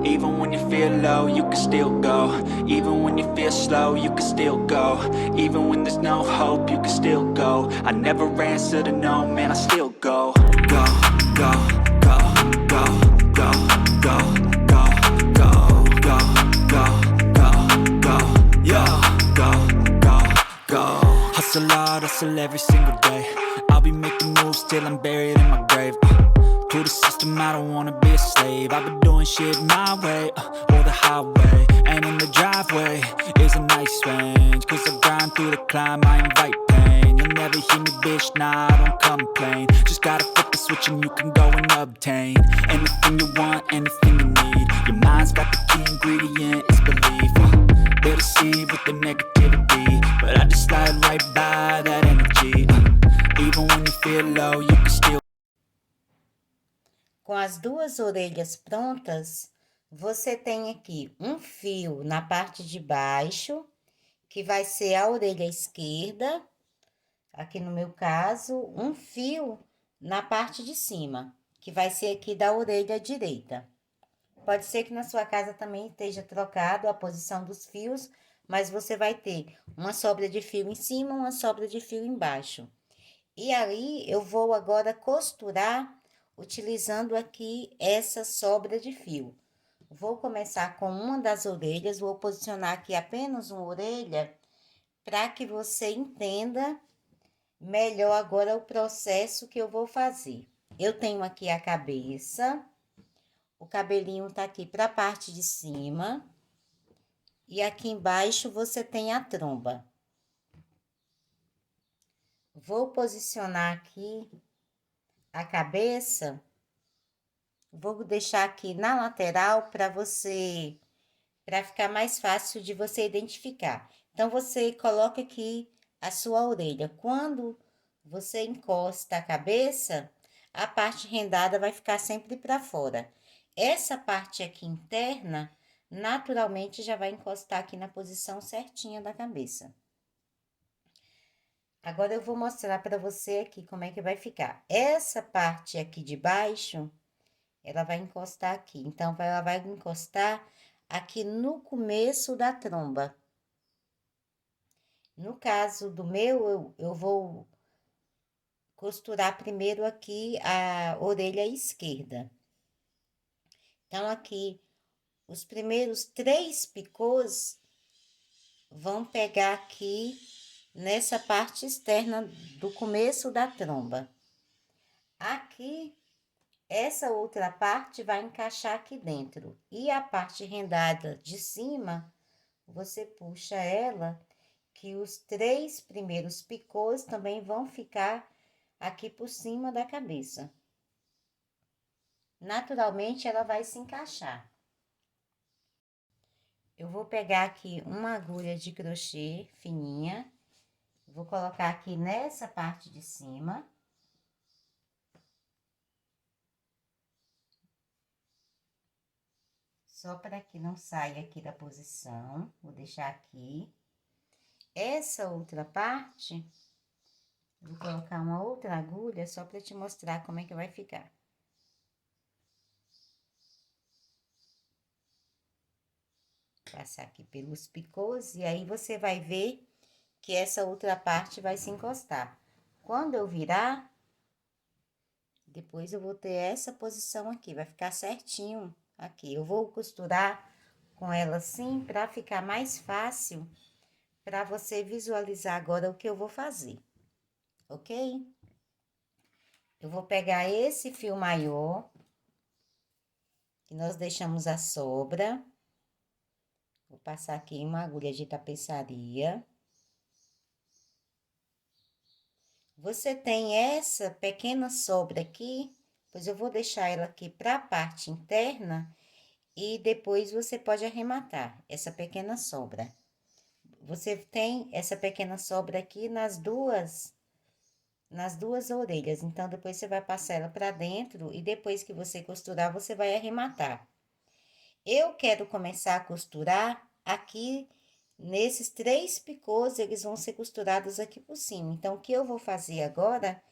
Even when you feel low, you can still go. Even when you feel slow, you can still go. Even when there's no hope, you can still go. I never answer to no, man, I still go. Go, go, go, go, go, go, go, go, go, go, go, go, yeah, go, go, go. Hustle hard, hustle every single day. I'll be making moves till I'm buried in my grave. To the system, I don't wanna be a slave. I've been doing shit my way, or the highway. And in the driveway is a nice range. Cause I grind through the climb, I invite pain. You'll never hear me, bitch, nah, I don't complain. Just gotta flip the switch and you can go and obtain anything you want, anything you need. Your mind's got the key ingredient, it's belief. They deceive with the negativity, but I just slide right by that energy. Even when you feel low, you can still. Com as duas orelhas prontas, você tem aqui um fio na parte de baixo, que vai ser a orelha esquerda, aqui no meu caso, um fio na parte de cima, que vai ser aqui da orelha direita. Pode ser que na sua casa também esteja trocado a posição dos fios, mas você vai ter uma sobra de fio em cima, uma sobra de fio embaixo. E aí, eu vou agora costurar utilizando aqui essa sobra de fio. Vou começar com uma das orelhas, vou posicionar aqui apenas uma orelha, para que você entenda melhor agora o processo que eu vou fazer. Eu tenho aqui a cabeça, o cabelinho tá aqui para a parte de cima, e aqui embaixo você tem a tromba. Vou posicionar aqui a cabeça, vou deixar aqui na lateral para ficar mais fácil de você identificar. Então, você coloca aqui a sua orelha. Quando você encosta a cabeça, a parte rendada vai ficar sempre para fora. Essa parte aqui interna, naturalmente, já vai encostar aqui na posição certinha da cabeça. Agora, eu vou mostrar para você aqui como é que vai ficar. Essa parte aqui de baixo, ela vai encostar aqui. Então, ela vai encostar aqui no começo da tromba. No caso do meu, eu vou costurar primeiro aqui a orelha esquerda. Então, aqui, os primeiros 3 picôs vão pegar aqui nessa parte externa do começo da tromba. Aqui, essa outra parte vai encaixar aqui dentro. E a parte rendada de cima, você puxa ela, que os 3 primeiros picôs também vão ficar aqui por cima da cabeça. Naturalmente, ela vai se encaixar. Eu vou pegar aqui uma agulha de crochê fininha, vou colocar aqui nessa parte de cima. Só para que não saia aqui da posição, vou deixar aqui. Essa outra parte, vou colocar uma outra agulha só para te mostrar como é que vai ficar. Passar aqui pelos picôs e aí você vai ver que essa outra parte vai se encostar. Quando eu virar, depois eu vou ter essa posição aqui, vai ficar certinho aqui. Eu vou costurar com ela assim para ficar mais fácil para você visualizar agora o que eu vou fazer, ok? Eu vou pegar esse fio maior, que nós deixamos a sobra. Vou passar aqui uma agulha de tapeçaria. Você tem essa pequena sobra aqui, pois eu vou deixar ela aqui para a parte interna e depois você pode arrematar essa pequena sobra. Você tem essa pequena sobra aqui nas duas orelhas, então depois você vai passar ela para dentro e depois que você costurar, você vai arrematar. Eu quero começar a costurar aqui nesses 3 picôs, eles vão ser costurados aqui por cima. Então, o que eu vou fazer agora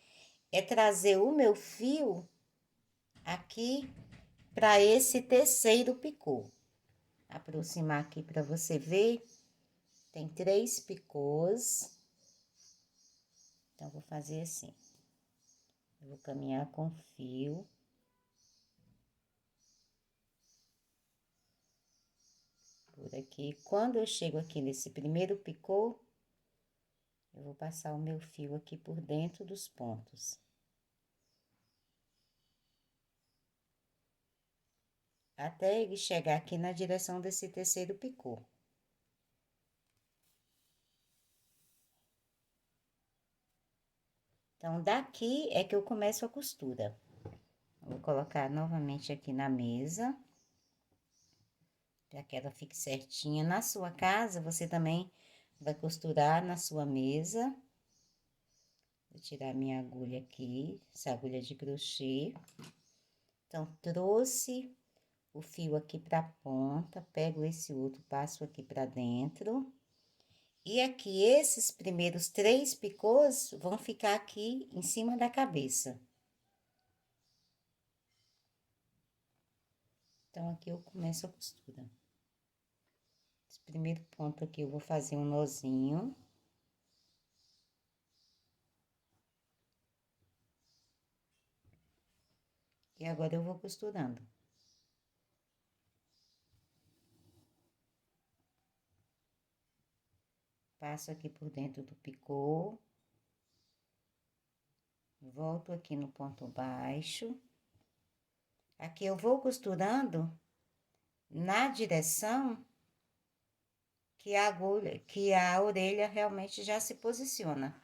é trazer o meu fio aqui para esse terceiro picô. Aproximar aqui para você ver. Tem 3 picôs. Então, vou fazer assim. Eu vou caminhar com fio. Por aqui. Quando eu chego aqui nesse primeiro picô, eu vou passar o meu fio aqui por dentro dos pontos. Até ele chegar aqui na direção desse terceiro picô. Então, daqui é que eu começo a costura. Vou colocar novamente aqui na mesa, para que ela fique certinha. Na sua casa, você também vai costurar na sua mesa. Vou tirar minha agulha aqui, essa agulha de crochê. Então, trouxe o fio aqui pra ponta, pego esse outro, passo aqui pra dentro. E aqui, esses primeiros 3 picôs vão ficar aqui em cima da cabeça. Então, aqui eu começo a costura. Esse primeiro ponto aqui, eu vou fazer um nozinho. E agora, eu vou costurando. Passo aqui por dentro do picô. Volto aqui no ponto baixo. Aqui eu vou costurando na direção que a agulha, que a orelha realmente já se posiciona.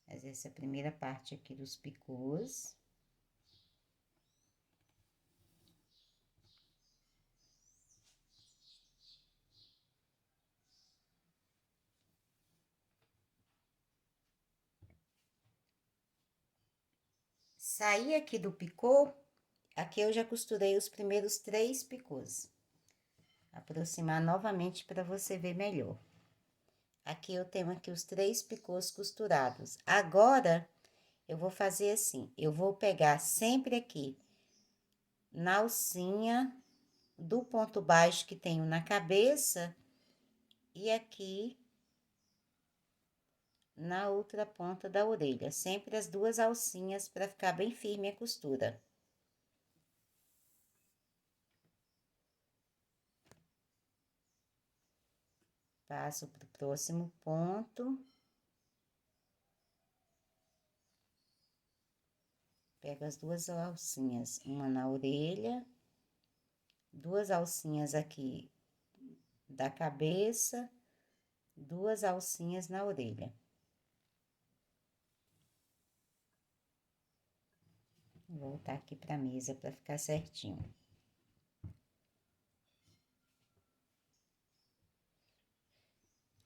Mas essa é a primeira parte aqui dos picôs. Saí aqui do picô, aqui eu já costurei os primeiros 3 picôs. Aproximar novamente para você ver melhor. Aqui eu tenho aqui os 3 picôs costurados. Agora, eu vou fazer assim, eu vou pegar sempre aqui na alcinha do ponto baixo que tenho na cabeça e aqui na outra ponta da orelha, sempre as 2 alcinhas para ficar bem firme a costura. Passo pro próximo ponto. Pego as 2 alcinhas, uma na orelha, 2 alcinhas aqui da cabeça, 2 alcinhas na orelha. Vou voltar aqui pra mesa para ficar certinho.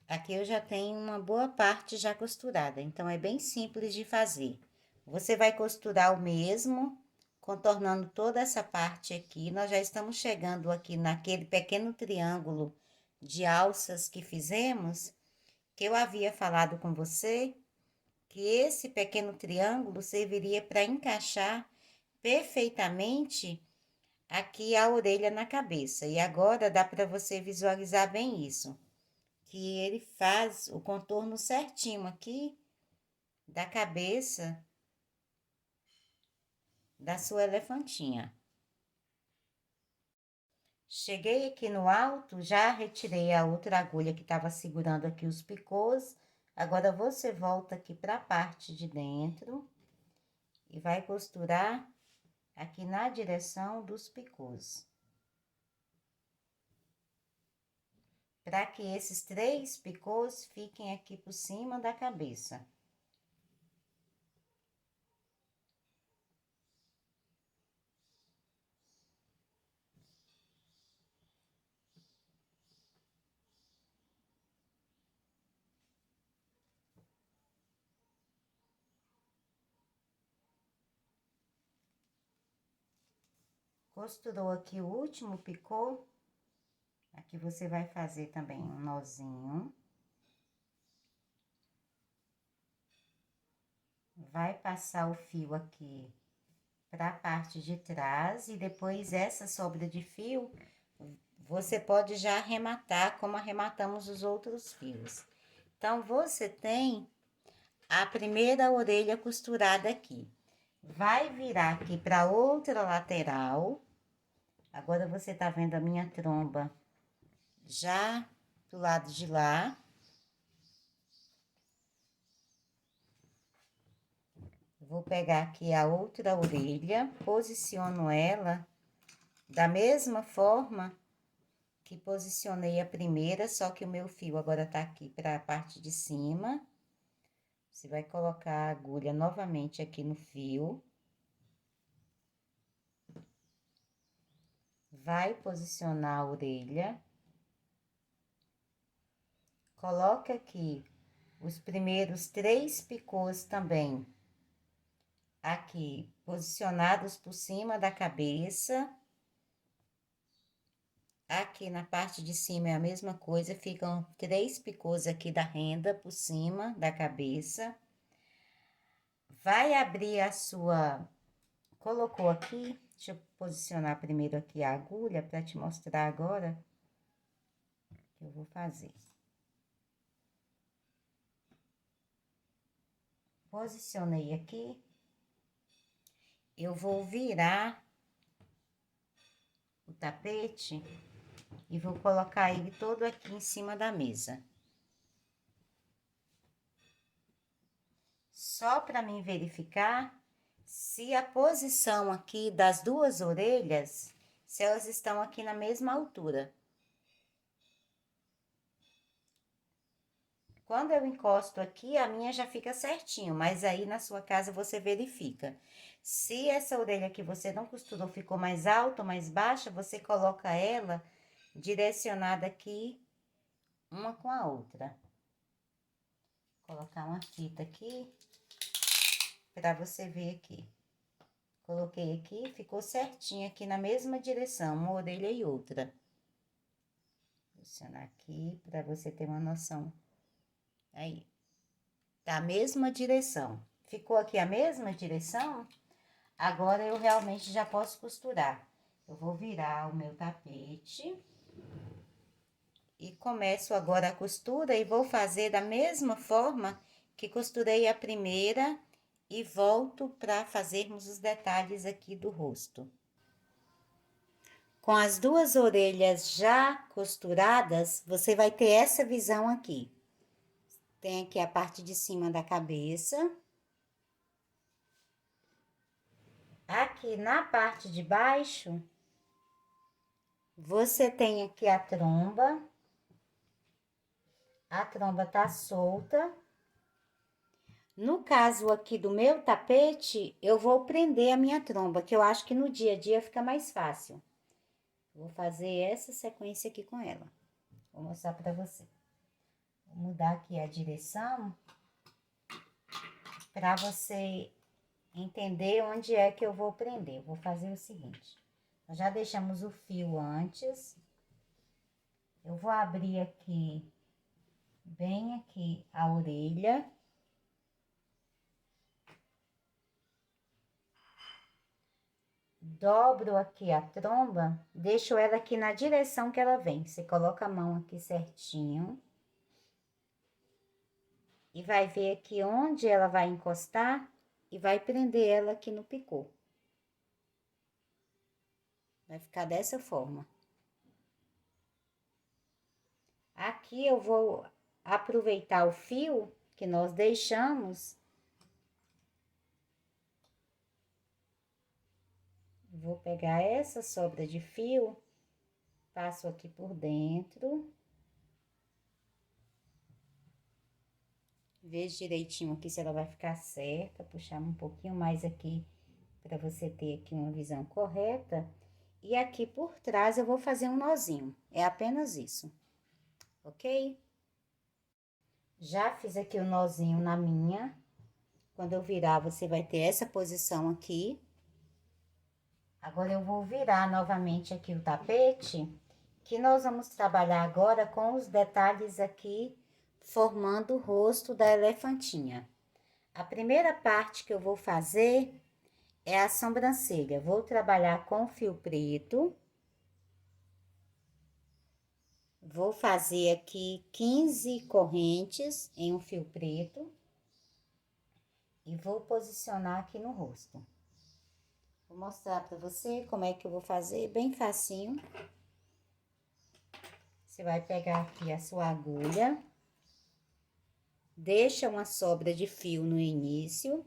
Aqui eu já tenho uma boa parte já costurada, então é bem simples de fazer. Você vai costurar o mesmo, contornando toda essa parte aqui. Nós já estamos chegando aqui naquele pequeno triângulo de alças que fizemos, que eu havia falado com você, que esse pequeno triângulo serviria para encaixar perfeitamente aqui a orelha na cabeça. E agora dá para você visualizar bem isso, que ele faz o contorno certinho aqui da cabeça da sua elefantinha. Cheguei aqui no alto, já retirei a outra agulha que estava segurando aqui os picôs. Agora, você volta aqui para a parte de dentro e vai costurar aqui na direção dos picôs. Para que esses 3 picôs fiquem aqui por cima da cabeça. Costurou aqui o último picô, aqui você vai fazer também um nozinho. Vai passar o fio aqui para a parte de trás e depois essa sobra de fio, você pode já arrematar como arrematamos os outros fios. Então, você tem a primeira orelha costurada aqui. Vai virar aqui para outra lateral. Agora, você tá vendo a minha tromba já do lado de lá. Vou pegar aqui a outra orelha, posiciono ela da mesma forma que posicionei a primeira, só que o meu fio agora tá aqui para a parte de cima. Você vai colocar a agulha novamente aqui no fio. Vai posicionar a orelha. Coloca aqui os primeiros 3 picôs também. Aqui, posicionados por cima da cabeça. Aqui na parte de cima é a mesma coisa, ficam 3 picôs aqui da renda por cima da cabeça. Vai abrir a sua... Colocou aqui, deixa eu posicionar primeiro aqui a agulha para te mostrar agora o que eu vou fazer. Posicionei aqui. Eu vou virar o tapete e vou colocar ele todo aqui em cima da mesa. Só para mim verificar se a posição aqui das 2 orelhas, se elas estão aqui na mesma altura. Quando eu encosto aqui, a minha já fica certinho, mas aí na sua casa você verifica. Se essa orelha que você não costurou ficou mais alta ou mais baixa, você coloca ela direcionada aqui, uma com a outra. Vou colocar uma fita aqui, para você ver aqui. Coloquei aqui, ficou certinho aqui na mesma direção, uma orelha e outra. Vou posicionar aqui, para você ter uma noção. Aí, tá a mesma direção. Ficou aqui a mesma direção? Agora, eu realmente já posso costurar. Eu vou virar o meu tapete. E começo agora a costura e vou fazer da mesma forma que costurei a primeira e volto para fazermos os detalhes aqui do rosto. Com as 2 orelhas já costuradas, você vai ter essa visão aqui. Tem aqui a parte de cima da cabeça. Aqui na parte de baixo, você tem aqui a tromba. A tromba tá solta. No caso aqui do meu tapete, eu vou prender a minha tromba, que eu acho que no dia a dia fica mais fácil. Vou fazer essa sequência aqui com ela. Vou mostrar pra você. Vou mudar aqui a direção para você entender onde é que eu vou prender. Vou fazer o seguinte. Nós já deixamos o fio antes. Eu vou abrir aqui, bem aqui, a orelha. Dobro aqui a tromba, deixo ela aqui na direção que ela vem. Você coloca a mão aqui certinho. E vai ver aqui onde ela vai encostar e vai prender ela aqui no picô. Vai ficar dessa forma. Aqui eu vou aproveitar o fio que nós deixamos. Vou pegar essa sobra de fio, passo aqui por dentro. Veja direitinho aqui se ela vai ficar certa, puxar um pouquinho mais aqui para você ter aqui uma visão correta. E aqui por trás eu vou fazer um nozinho, é apenas isso, ok? Já fiz aqui o nozinho na minha. Quando eu virar, você vai ter essa posição aqui. Agora, eu vou virar novamente aqui o tapete, que nós vamos trabalhar agora com os detalhes aqui, formando o rosto da elefantinha. A primeira parte que eu vou fazer é a sobrancelha. Vou trabalhar com fio preto. Vou fazer aqui 15 correntes em um fio preto. E vou posicionar aqui no rosto. Vou mostrar pra você como é que eu vou fazer, bem facinho. Você vai pegar aqui a sua agulha. Deixa uma sobra de fio no início.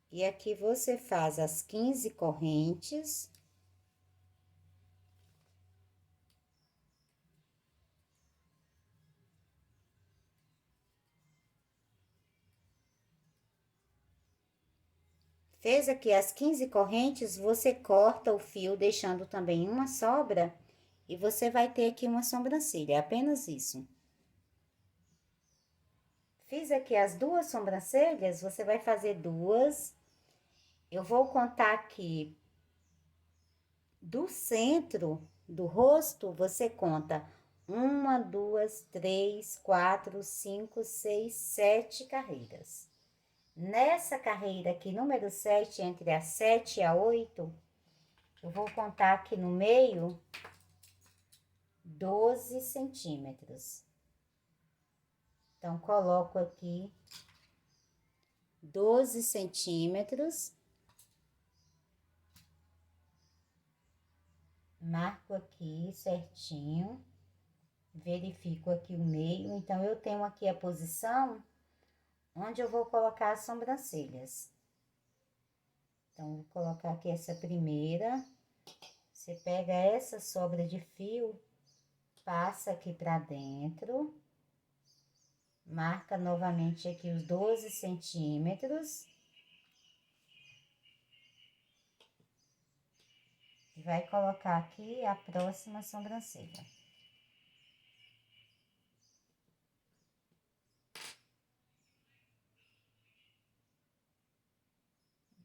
E aqui você faz as 15 correntes. Fez aqui as 15 correntes, você corta o fio, deixando também uma sobra. E você vai ter aqui uma sobrancelha, é apenas isso. Fiz aqui as duas sobrancelhas, você vai fazer duas. Eu vou contar aqui do centro do rosto, você conta 1, 2, 3, 4, 5, 6, 7 carreiras. Nessa carreira aqui, número 7, entre a 7 e a 8, eu vou contar aqui no meio 12 centímetros. Então, coloco aqui 12 centímetros. Marco aqui certinho. Verifico aqui o meio. Então, eu tenho aqui a posição onde eu vou colocar as sobrancelhas. Então, vou colocar aqui essa primeira. Você pega essa sobra de fio, passa aqui pra dentro. Marca novamente aqui os 12 centímetros. E vai colocar aqui a próxima sobrancelha.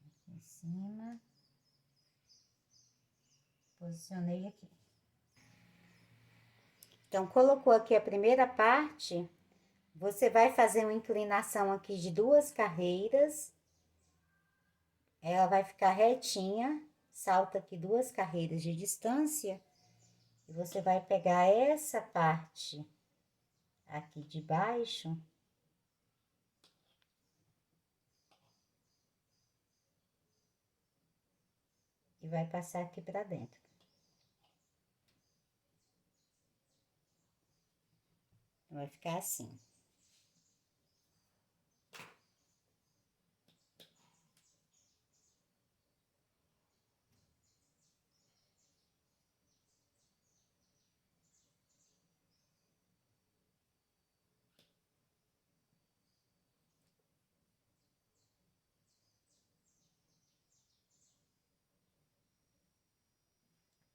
Aqui em cima. Posicionei aqui. Então, colocou aqui a primeira parte, você vai fazer uma inclinação aqui de 2 carreiras. Ela vai ficar retinha, salta aqui 2 carreiras de distância. E você vai pegar essa parte aqui de baixo. E vai passar aqui pra dentro. Vai ficar assim.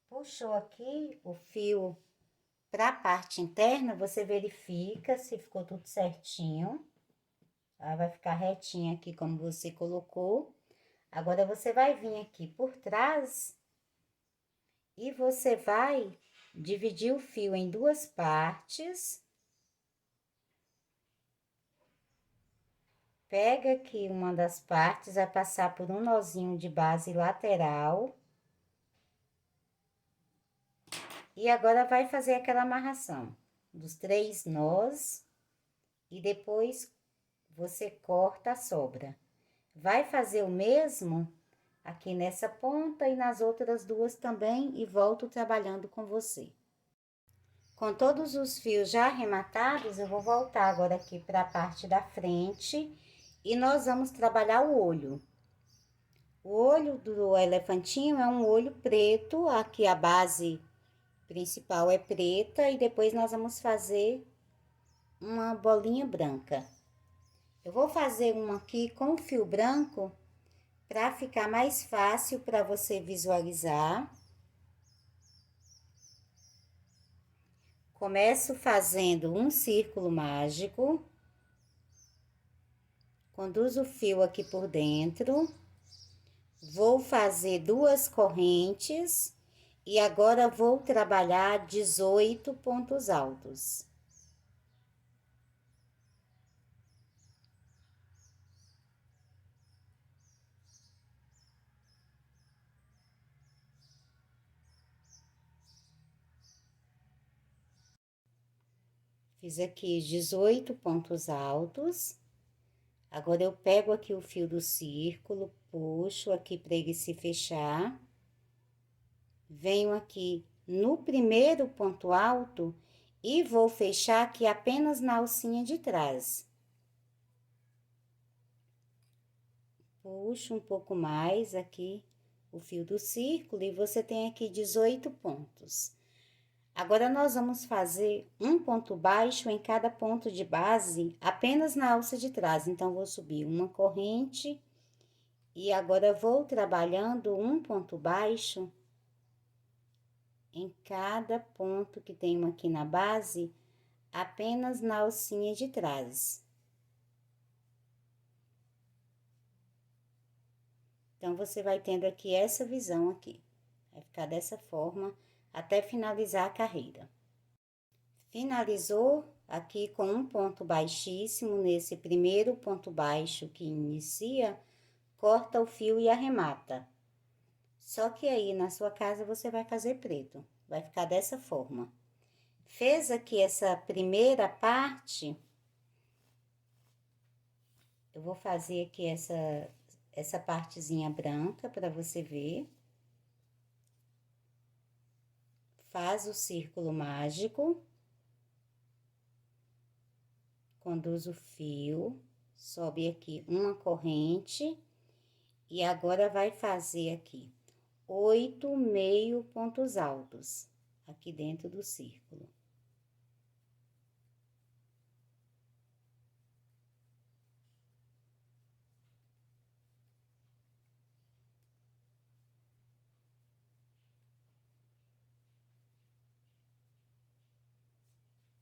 Puxou aqui o fio para a parte interna, você verifica se ficou tudo certinho. Ela vai ficar retinha aqui como você colocou. Agora, você vai vir aqui por trás e você vai dividir o fio em 2 partes. Pega aqui uma das partes, vai passar por um nozinho de base lateral. E agora, vai fazer aquela amarração dos 3 nós. E depois, você corta a sobra. Vai fazer o mesmo aqui nessa ponta e nas outras 2 também, e volto trabalhando com você. Com todos os fios já arrematados, eu vou voltar agora aqui para a parte da frente e nós vamos trabalhar o olho. O olho do elefantinho é um olho preto, aqui a base principal é preta, e depois nós vamos fazer uma bolinha branca. Eu vou fazer uma aqui com fio branco para ficar mais fácil para você visualizar. Começo fazendo um círculo mágico. Conduzo o fio aqui por dentro. Vou fazer 2 correntes e agora vou trabalhar 18 pontos altos. Fiz aqui 18 pontos altos. Agora, eu pego aqui o fio do círculo, puxo aqui para ele se fechar. Venho aqui no primeiro ponto alto e vou fechar aqui apenas na alcinha de trás. Puxo um pouco mais aqui o fio do círculo e você tem aqui 18 pontos. Agora, nós vamos fazer um ponto baixo em cada ponto de base, apenas na alça de trás. Então, vou subir uma corrente e agora vou trabalhando um ponto baixo em cada ponto que tenho aqui na base, apenas na alcinha de trás. Então, você vai tendo aqui essa visão aqui. Vai ficar dessa forma até finalizar a carreira. Finalizou aqui com um ponto baixíssimo, nesse primeiro ponto baixo que inicia, corta o fio e arremata. Só que aí, na sua casa, você vai fazer preto. Vai ficar dessa forma. Fez aqui essa primeira parte, eu vou fazer aqui essa partezinha branca para você ver. Faz o círculo mágico. Conduz o fio, sobe aqui uma corrente e agora vai fazer aqui 8 meio pontos altos aqui dentro do círculo.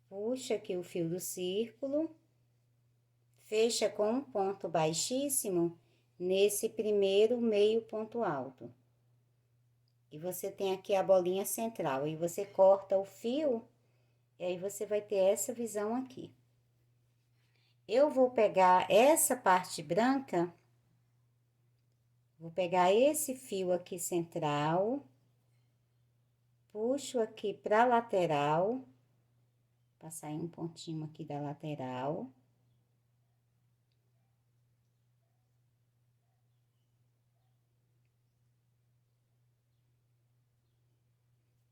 Puxa aqui o fio do círculo, fecha com um ponto baixíssimo nesse primeiro meio ponto alto. E você tem aqui a bolinha central, e você corta o fio, e aí você vai ter essa visão aqui. Eu vou pegar essa parte branca, vou pegar esse fio aqui central, puxo aqui pra lateral, passar em um pontinho aqui da lateral.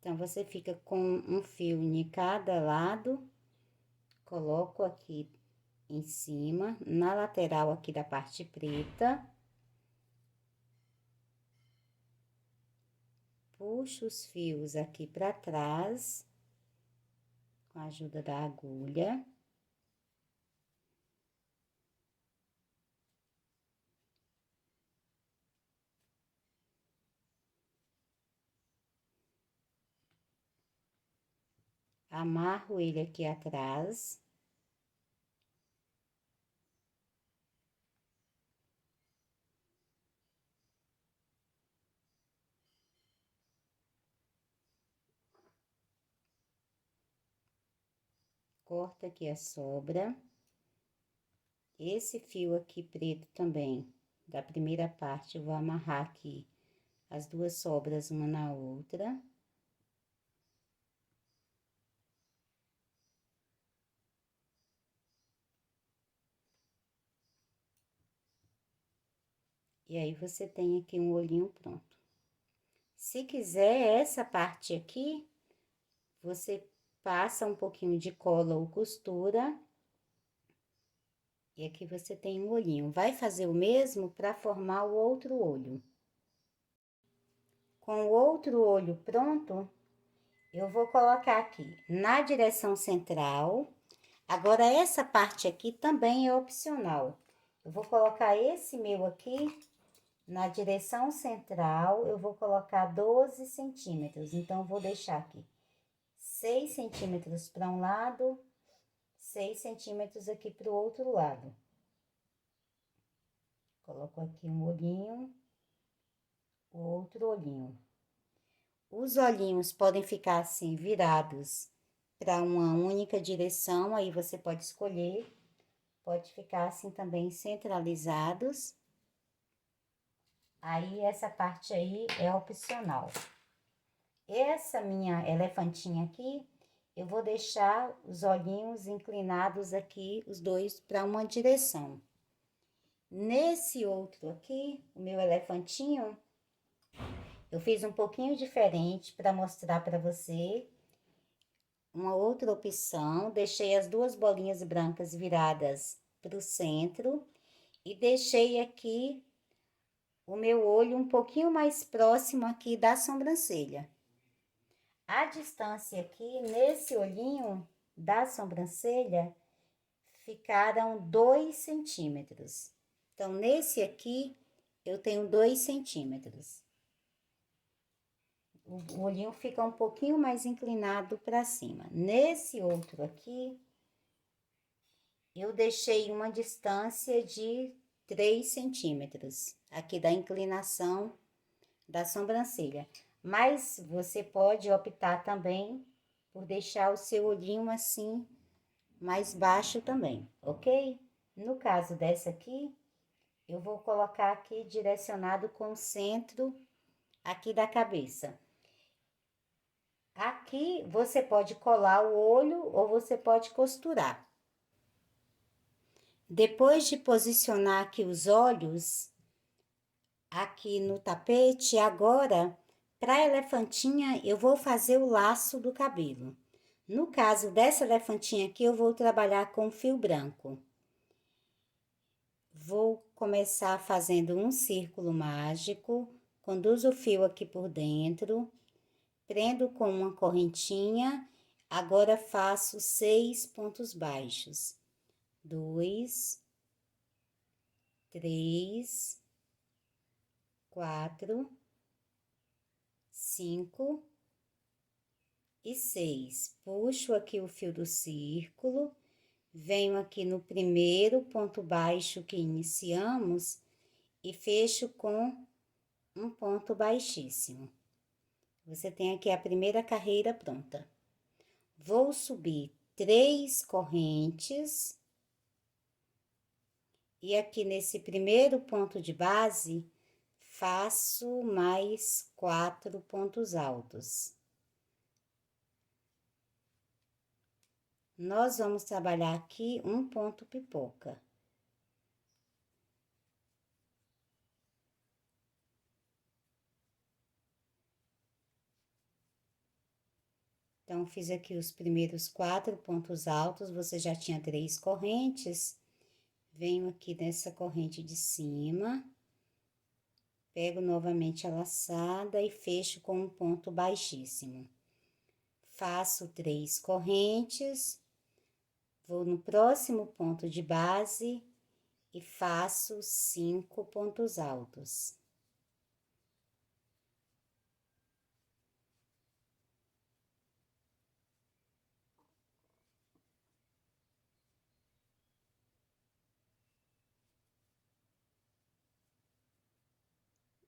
Então, você fica com um fio em cada lado, coloco aqui em cima, na lateral aqui da parte preta. Puxo os fios aqui pra trás, com a ajuda da agulha. Amarro ele aqui atrás. Corta aqui a sobra. Esse fio aqui preto também, da primeira parte, eu vou amarrar aqui as duas sobras uma na outra. E aí, você tem aqui um olhinho pronto. Se quiser, essa parte aqui, você passa um pouquinho de cola ou costura. E aqui você tem um olhinho. Vai fazer o mesmo para formar o outro olho. Com o outro olho pronto, eu vou colocar aqui na direção central. Agora, essa parte aqui também é opcional. Eu vou colocar esse meu aqui na direção central, eu vou colocar 12 centímetros. Então, vou deixar aqui 6 centímetros para um lado, 6 centímetros aqui para o outro lado. Coloco aqui um olhinho, o outro olhinho. Os olhinhos podem ficar assim, virados para uma única direção, aí você pode escolher. Pode ficar assim também centralizados. Aí, essa parte aí é opcional. Essa minha elefantinha aqui, eu vou deixar os olhinhos inclinados aqui, os dois para uma direção. Nesse outro aqui, o meu elefantinho, eu fiz um pouquinho diferente para mostrar para você uma outra opção. Deixei as duas bolinhas brancas viradas para o centro e deixei aqui o meu olho um pouquinho mais próximo aqui da sobrancelha. A distância aqui, nesse olhinho da sobrancelha, ficaram 2 centímetros. Então, nesse aqui, eu tenho 2 centímetros. O olhinho fica um pouquinho mais inclinado para cima. Nesse outro aqui, eu deixei uma distância de 3 centímetros, aqui da inclinação da sobrancelha. Mas você pode optar também por deixar o seu olhinho assim, mais baixo também, ok? No caso dessa aqui, eu vou colocar aqui direcionado com o centro aqui da cabeça. Aqui você pode colar o olho ou você pode costurar. Depois de posicionar aqui os olhos, aqui no tapete, agora, para a elefantinha, eu vou fazer o laço do cabelo. No caso dessa elefantinha aqui, eu vou trabalhar com fio branco. Vou começar fazendo um círculo mágico, conduzo o fio aqui por dentro, prendo com uma correntinha, agora faço 6 pontos baixos. 2, 3, 4, 5 e 6. Puxo aqui o fio do círculo, venho aqui no primeiro ponto baixo que iniciamos e fecho com um ponto baixíssimo. Você tem aqui a primeira carreira pronta. Vou subir 3 correntes e aqui nesse primeiro ponto de base, faço mais 4 pontos altos. Nós vamos trabalhar aqui um ponto pipoca. Então, fiz aqui os primeiros 4 pontos altos, você já tinha 3 correntes. Venho aqui nessa corrente de cima, pego novamente a laçada e fecho com um ponto baixíssimo. Faço 3 correntes, vou no próximo ponto de base e faço 5 pontos altos.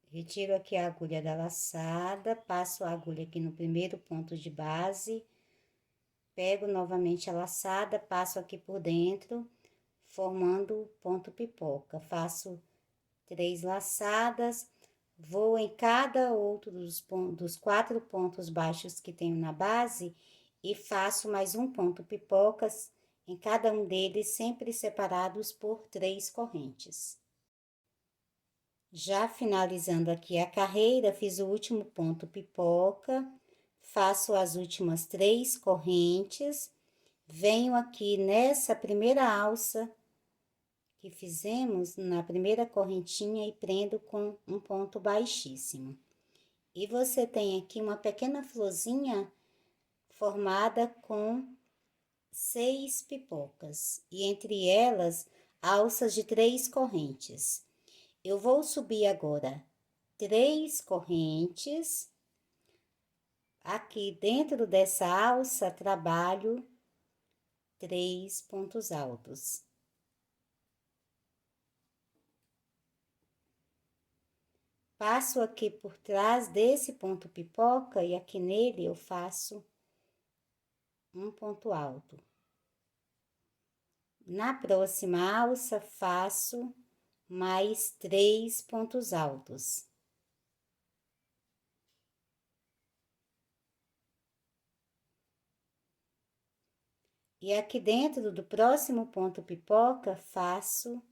Retiro aqui a agulha da laçada, passo a agulha aqui no primeiro ponto de base, pego novamente a laçada, passo aqui por dentro, formando o ponto pipoca. Faço 3 laçadas, vou em cada outro dos 4 pontos baixos que tenho na base e faço mais um ponto pipocas em cada um deles, sempre separados por 3 correntes. Já finalizando aqui a carreira, fiz o último ponto pipoca, faço as últimas 3 correntes, venho aqui nessa primeira alça que fizemos, na primeira correntinha e prendo com um ponto baixíssimo. E você tem aqui uma pequena florzinha formada com 6 pipocas, e entre elas, alças de 3 correntes. Eu vou subir agora 3 correntes. Aqui dentro dessa alça, trabalho 3 pontos altos. Passo aqui por trás desse ponto pipoca e aqui nele eu faço um ponto alto. Na próxima alça, faço mais 3 pontos altos. E aqui dentro do próximo ponto pipoca, faço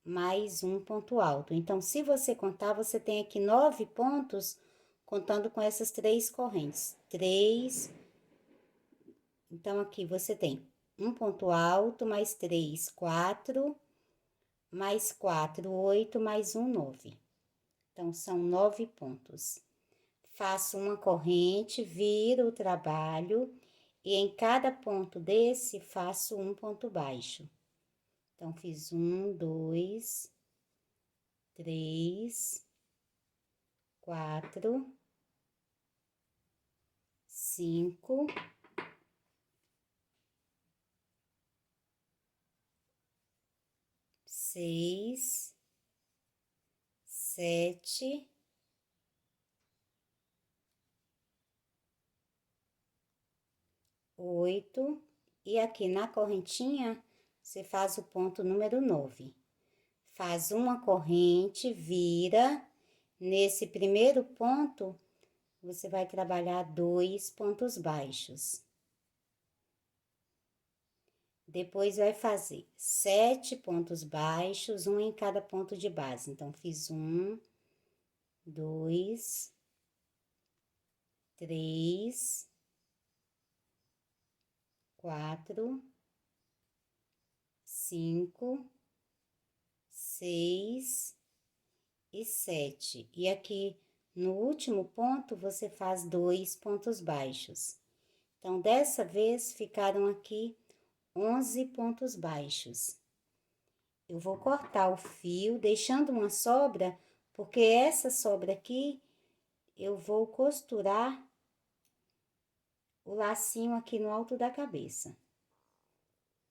mais um ponto alto. Então, se você contar, você tem aqui 9 pontos, contando com essas 3 correntes. 3. Então, aqui você tem um ponto alto, mais 3, 4, mais 4, 8, mais um, 9. Então, são 9 pontos. Faço uma corrente, viro o trabalho, e em cada ponto desse, faço um ponto baixo. Então, fiz 1, 2, 3, 4, 5, 6, 7, 8, e aqui na correntinha, você faz o ponto número 9. Faz uma corrente, vira, nesse primeiro ponto, você vai trabalhar 2 pontos baixos. Depois, vai fazer 7 pontos baixos, um em cada ponto de base. Então, fiz 1, 2, 3, 4, 5, 6 e 7. E aqui, no último ponto, você faz 2 pontos baixos. Então, dessa vez, ficaram aqui 11 pontos baixos. Eu vou cortar o fio, deixando uma sobra, porque essa sobra aqui, eu vou costurar o lacinho aqui no alto da cabeça.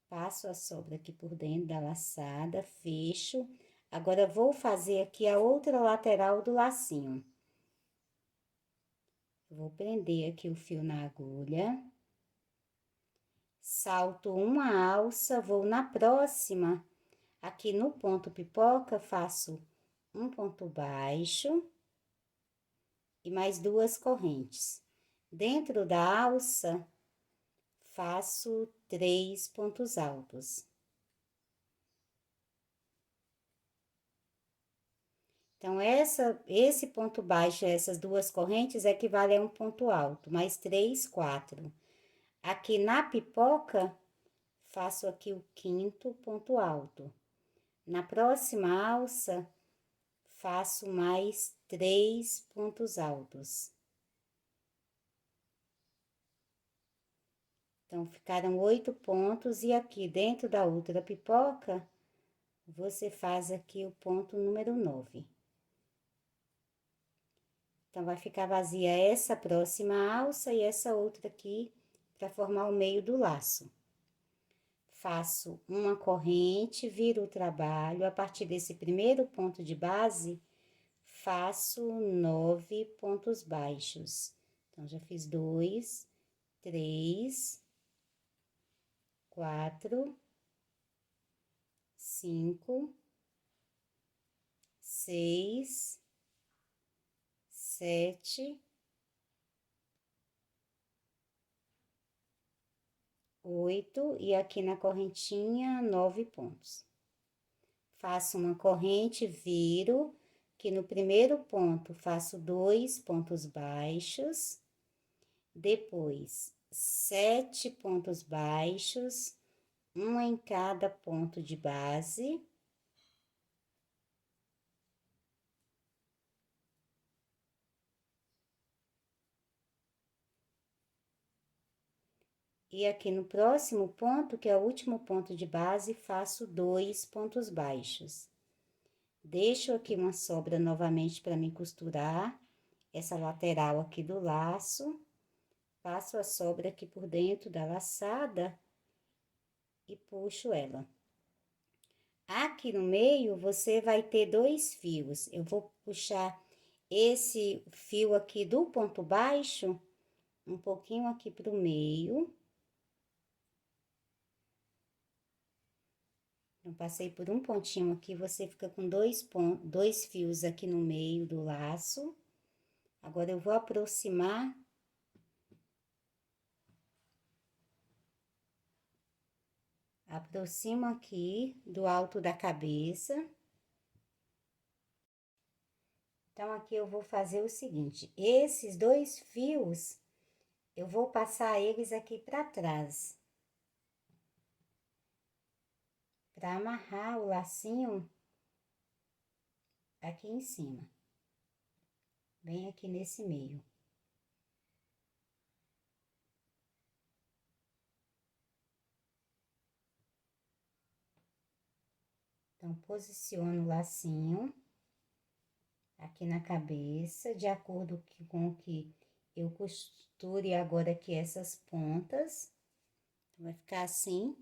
Passo a sobra aqui por dentro da laçada, fecho. Agora, vou fazer aqui a outra lateral do lacinho. Vou prender aqui o fio na agulha. Salto uma alça, vou na próxima, aqui no ponto pipoca, faço um ponto baixo e mais 2 correntes. Dentro da alça, faço 3 pontos altos. Então, esse ponto baixo, essas 2 correntes, equivale a um ponto alto, mais 3, 4. Aqui na pipoca, faço aqui o 5º ponto alto. Na próxima alça, faço mais 3 pontos altos. Então, ficaram 8 pontos, e aqui dentro da outra pipoca, você faz aqui o ponto número 9. Então, vai ficar vazia essa próxima alça e essa outra aqui, para formar o meio do laço. Faço uma corrente, viro o trabalho, a partir desse primeiro ponto de base, faço 9 pontos baixos. Então, já fiz 2, 3, 4, 5, 6, 7, 8, e aqui na correntinha, 9 pontos. Faço uma corrente, viro, que no primeiro ponto faço 2 pontos baixos, depois 7 pontos baixos, um em cada ponto de base. E aqui no próximo ponto, que é o último ponto de base, faço 2 pontos baixos. Deixo aqui uma sobra novamente para me costurar essa lateral aqui do laço. Passo a sobra aqui por dentro da laçada e puxo ela. Aqui no meio, você vai ter 2 fios. Eu vou puxar esse fio aqui do ponto baixo, um pouquinho aqui pro meio. Eu passei por um pontinho aqui, você fica com 2 fios aqui no meio do laço. Agora, eu vou aproximar Aproximo aqui do alto da cabeça. Então, aqui eu vou fazer o seguinte, esses 2 fios, eu vou passar eles aqui pra trás. Pra amarrar o lacinho aqui em cima. Bem aqui nesse meio. Então, posiciono o lacinho aqui na cabeça, de acordo com o que eu costure agora aqui essas pontas. Vai ficar assim.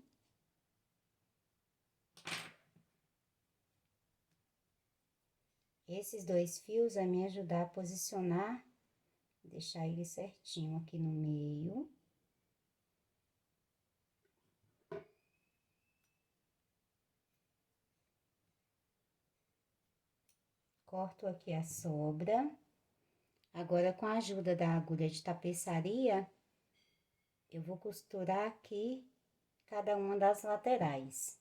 Esses 2 fios vai me ajudar a posicionar, deixar ele certinho aqui no meio. Corto aqui a sobra. Agora, com a ajuda da agulha de tapeçaria, eu vou costurar aqui cada uma das laterais.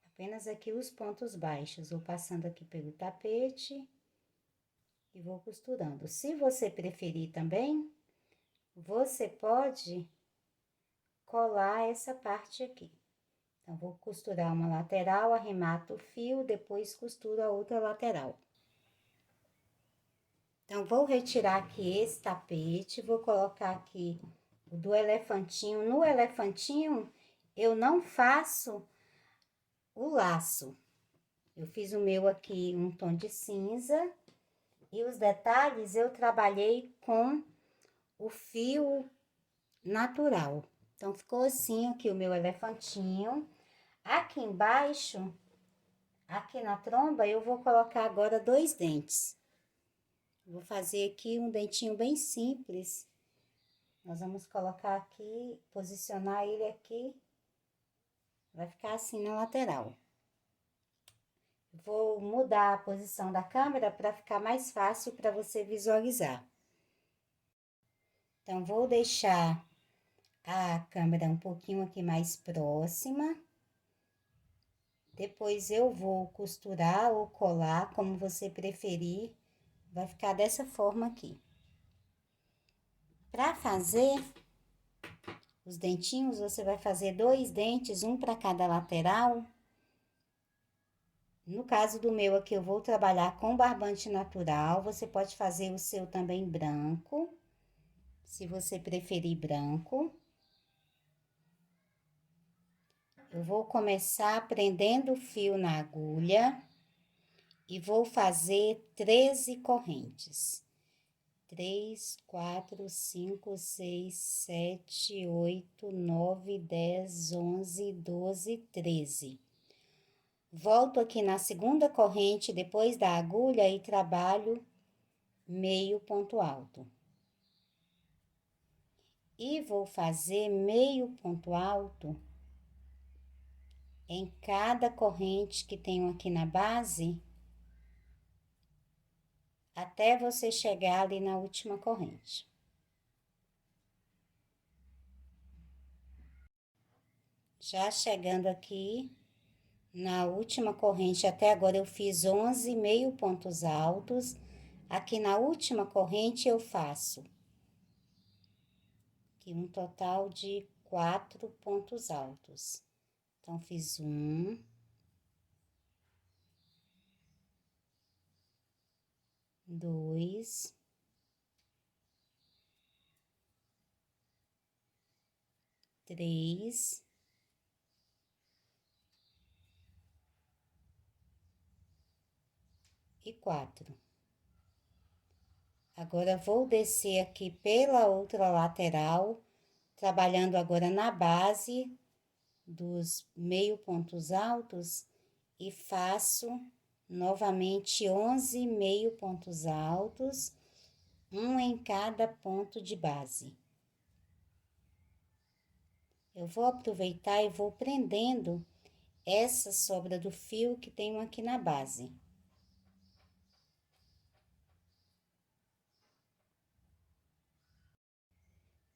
Apenas aqui os pontos baixos, vou passando aqui pelo tapete e vou costurando. Se você preferir também, você pode colar essa parte aqui. Então, vou costurar uma lateral, arremato o fio, depois costuro a outra lateral. Então, vou retirar aqui esse tapete, vou colocar aqui o do elefantinho. No elefantinho, eu não faço o laço. Eu fiz o meu aqui um tom de cinza. E os detalhes eu trabalhei com o fio natural. Então, ficou assim aqui o meu elefantinho. Aqui embaixo, aqui na tromba, eu vou colocar agora 2 dentes. Vou fazer aqui um dentinho bem simples. Nós vamos colocar aqui, posicionar ele aqui. Vai ficar assim na lateral. Vou mudar a posição da câmera para ficar mais fácil para você visualizar. Então, vou deixar a câmera um pouquinho aqui mais próxima. Depois eu vou costurar ou colar, como você preferir. Vai ficar dessa forma aqui. Para fazer os dentinhos, você vai fazer 2 dentes, um para cada lateral. No caso do meu aqui, eu vou trabalhar com barbante natural. Você pode fazer o seu também branco, se você preferir branco. Eu vou começar prendendo o fio na agulha e vou fazer 13 correntes. 3, 4, 5, 6, 7, 8, 9, 10, 11, 12, 13. Volto aqui na segunda corrente depois da agulha e trabalho meio ponto alto. E vou fazer meio ponto alto em cada corrente que tenho aqui na base, até você chegar ali na última corrente. Já chegando aqui na última corrente, até agora eu fiz 11 meio pontos altos. Aqui na última corrente eu faço aqui um total de 4 pontos altos. Então, fiz 1, 2, 3, 4. Agora, vou descer aqui pela outra lateral, trabalhando agora na base dos meio pontos altos e faço novamente 11 meio pontos altos, um em cada ponto de base. Eu vou aproveitar e vou prendendo essa sobra do fio que tenho aqui na base.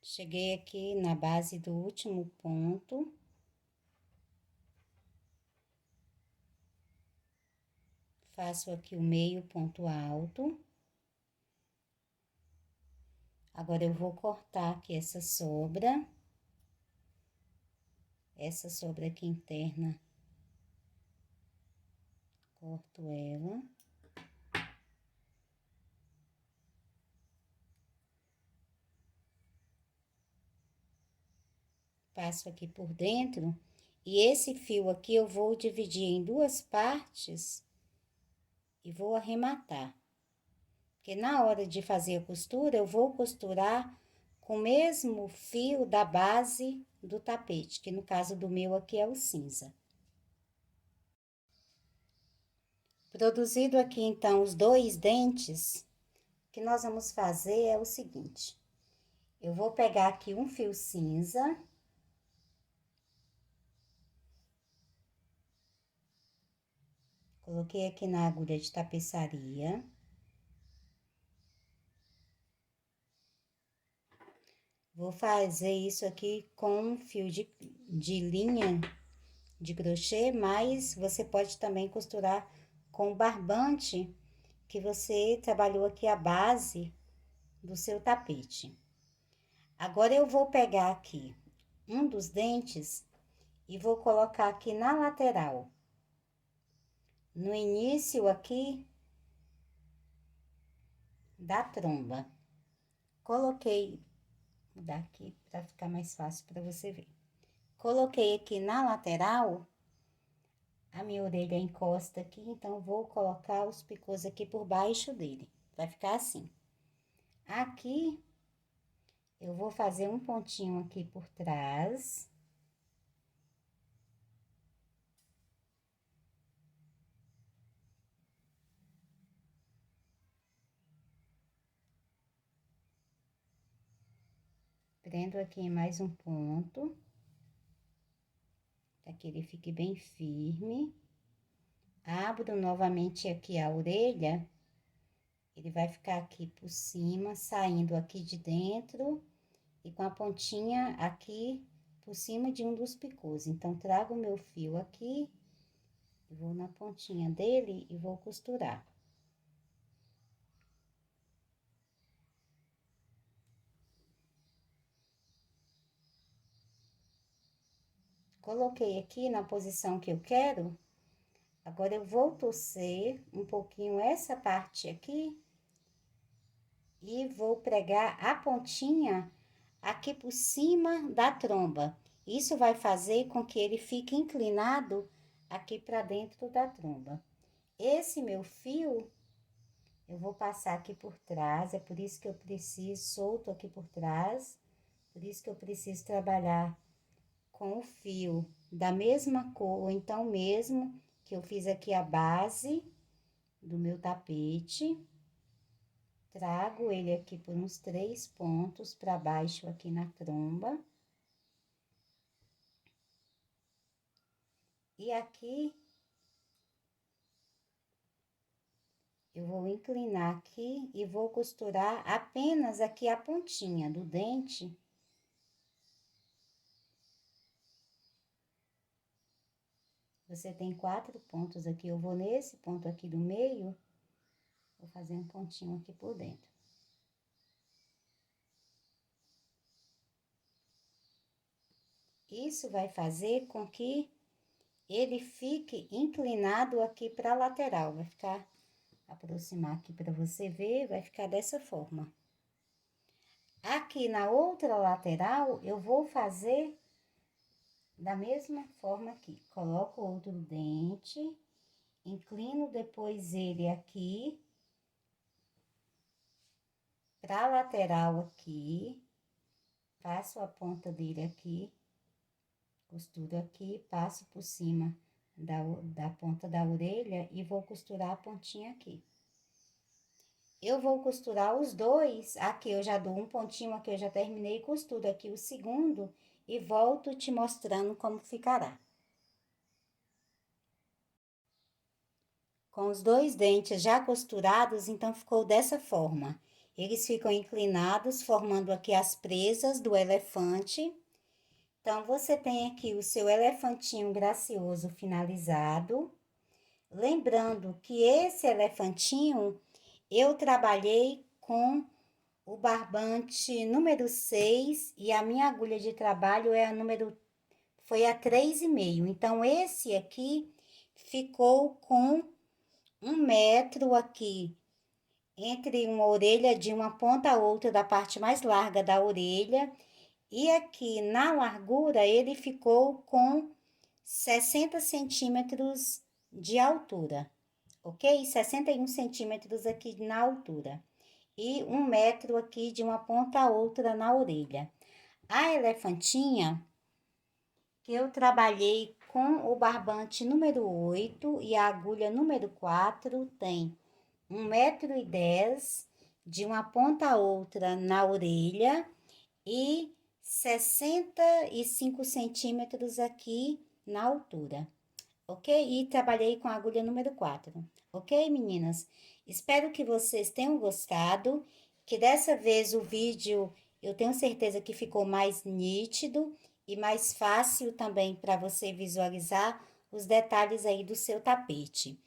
Cheguei aqui na base do último ponto. Faço aqui o meio ponto alto. Agora, eu vou cortar aqui essa sobra aqui interna. Corto ela. Passo aqui por dentro. E esse fio aqui eu vou dividir em duas partes e vou arrematar. Porque na hora de fazer a costura, eu vou costurar com o mesmo fio da base do tapete, que no caso do meu aqui é o cinza. Produzido aqui, então, os 2 dentes, o que nós vamos fazer é o seguinte. Eu vou pegar aqui um fio cinza. Coloquei aqui na agulha de tapeçaria. Vou fazer isso aqui com um fio de linha de crochê, mas você pode também costurar com o barbante que você trabalhou aqui a base do seu tapete. Agora, eu vou pegar aqui um dos dentes e vou colocar aqui na lateral. No início aqui da tromba. Coloquei, vou mudar aqui para ficar mais fácil para você ver. Coloquei aqui na lateral, a minha orelha encosta aqui, então vou colocar os picôs aqui por baixo dele. Vai ficar assim. Aqui, eu vou fazer um pontinho aqui por trás. Prendo aqui em mais um ponto, para que ele fique bem firme. Abro novamente aqui a orelha, ele vai ficar aqui por cima, saindo aqui de dentro e com a pontinha aqui por cima de um dos picôs. Então, trago o meu fio aqui, vou na pontinha dele e vou costurar. Coloquei aqui na posição que eu quero. Agora, eu vou torcer um pouquinho essa parte aqui e vou pregar a pontinha aqui por cima da tromba. Isso vai fazer com que ele fique inclinado aqui para dentro da tromba. Esse meu fio, eu vou passar aqui por trás, é por isso que eu preciso, solto aqui por trás, por isso que eu preciso trabalhar com o fio da mesma cor, ou então mesmo que eu fiz aqui a base do meu tapete. Trago ele aqui por uns 3 pontos para baixo aqui na tromba. E aqui, eu vou inclinar aqui e vou costurar apenas aqui a pontinha do dente. Você tem 4 pontos aqui, eu vou nesse ponto aqui do meio, vou fazer um pontinho aqui por dentro. Isso vai fazer com que ele fique inclinado aqui para a lateral, vai ficar, aproximar aqui para você ver, vai ficar dessa forma. Aqui na outra lateral, eu vou fazer da mesma forma aqui. Coloco outro dente, inclino depois ele aqui para a lateral aqui, passo a ponta dele aqui, costuro aqui, passo por cima da ponta da orelha e vou costurar a pontinha aqui. Eu vou costurar os dois, aqui eu já dou um pontinho, aqui eu já terminei, costuro aqui o segundo e volto te mostrando como ficará. Com os 2 dentes já costurados, então ficou dessa forma. Eles ficam inclinados, formando aqui as presas do elefante. Então, você tem aqui o seu elefantinho gracioso finalizado. Lembrando que esse elefantinho eu trabalhei com o barbante número 6 e a minha agulha de trabalho foi a 3,5. Então, esse aqui ficou com 1 metro aqui, entre uma orelha de uma ponta a outra da parte mais larga da orelha. E aqui na largura, ele ficou com 60 centímetros de altura, ok? 61 centímetros aqui na altura. E 1 metro aqui de uma ponta a outra na orelha. A elefantinha, que eu trabalhei com o barbante número 8 e a agulha número 4, tem 1,10 m de uma ponta a outra na orelha e 65 centímetros aqui na altura, ok? E trabalhei com a agulha número 4, ok, meninas? Espero que vocês tenham gostado, que dessa vez o vídeo eu tenho certeza que ficou mais nítido e mais fácil também para você visualizar os detalhes aí do seu tapete.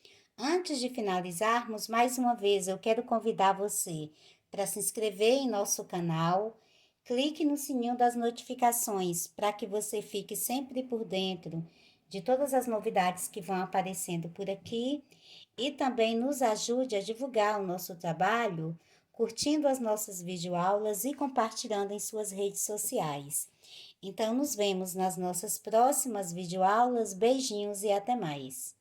Antes de finalizarmos, mais uma vez eu quero convidar você para se inscrever em nosso canal. Clique no sininho das notificações para que você fique sempre por dentro de todas as novidades que vão aparecendo por aqui e também nos ajude a divulgar o nosso trabalho, curtindo as nossas videoaulas e compartilhando em suas redes sociais. Então, nos vemos nas nossas próximas videoaulas. Beijinhos e até mais!